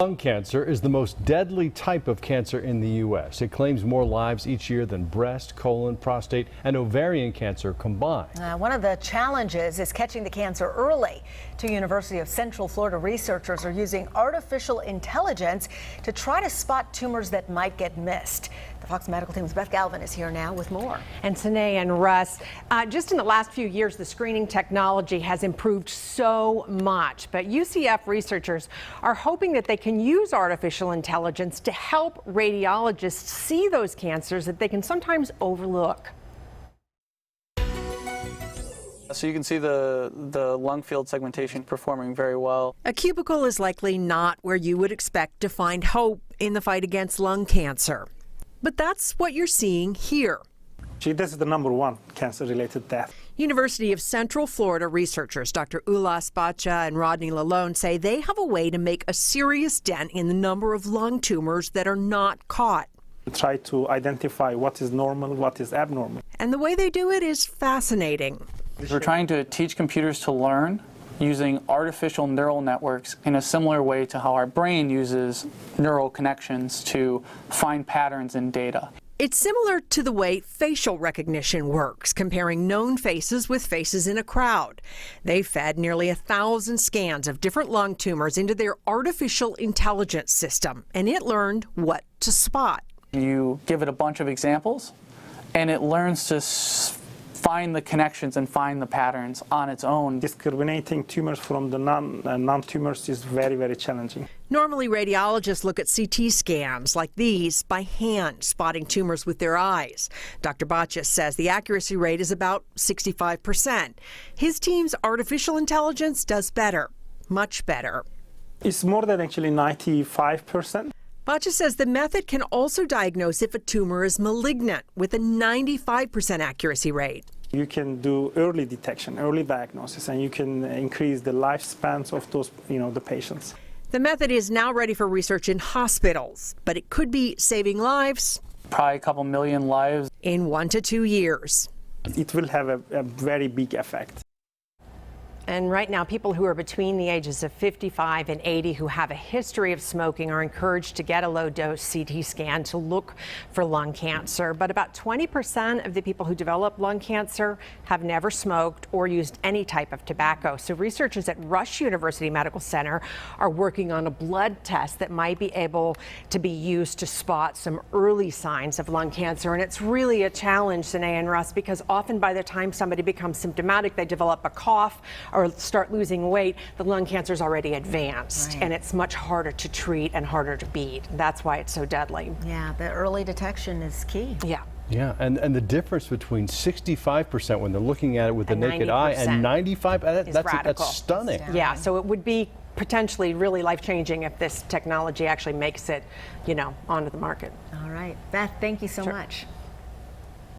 Lung cancer is the most deadly type of cancer in the U.S. It claims more lives each year than breast, colon, prostate, and ovarian cancer combined. One of the challenges is catching the cancer early. Two University of Central Florida researchers are using artificial intelligence to try to spot tumors that might get missed. The Fox Medical Team's Beth Galvin is here now with more. And Sine and Russ, just in the last few years, the screening technology has improved so much. But UCF researchers are hoping that they can use artificial intelligence to help radiologists see those cancers that they can sometimes overlook. So you can see the lung field segmentation performing very well. A cubicle is likely not where you would expect to find hope in the fight against lung cancer. But that's what you're seeing here. This is the #1 cancer-related death. University of Central Florida researchers Dr. Ulas Bacha and Rodney Lalone say they have a way to make a serious dent in the number of lung tumors that are not caught. We try to identify what is normal, what is abnormal. And the way they do it is fascinating. We're trying to teach computers to learn using artificial neural networks in a similar way to how our brain uses neural connections to find patterns in data. It's similar to the way facial recognition works, comparing known faces with faces in a crowd. They fed nearly 1,000 scans of different lung tumors into their artificial intelligence system, and it learned what to spot. You give it a bunch of examples, and it learns to find the connections and find the patterns on its own. Discriminating tumors from the non-tumors is very, very challenging. Normally, radiologists look at CT scans like these by hand, spotting tumors with their eyes. Dr. Bacha says the accuracy rate is about 65%. His team's artificial intelligence does better, much better. It's more than actually 95%. Bacha says the method can also diagnose if a tumor is malignant with a 95% accuracy rate. You can do early detection, early diagnosis, and you can increase the lifespans of those, the patients. The method is now ready for research in hospitals, but it could be saving lives. Probably a couple million lives. In 1 to 2 years. It will have a very big effect. And right now, people who are between the ages of 55 and 80 who have a history of smoking are encouraged to get a low-dose CT scan to look for lung cancer. But about 20% of the people who develop lung cancer have never smoked or used any type of tobacco. So researchers at Rush University Medical Center are working on a blood test that might be able to be used to spot some early signs of lung cancer. And it's really a challenge, Sine and Russ, because often by the time somebody becomes symptomatic, they develop a cough or start losing weight, the lung cancer is already advanced, and it's much harder to treat and harder to beat. That's why it's so deadly. Yeah, the early detection is key. Yeah. Yeah, and the difference between 65% when they're looking at it with the naked eye and 95%, that's stunning. Yeah, so it would be potentially really life-changing if this technology actually makes it, onto the market. All right, Beth, thank you so much.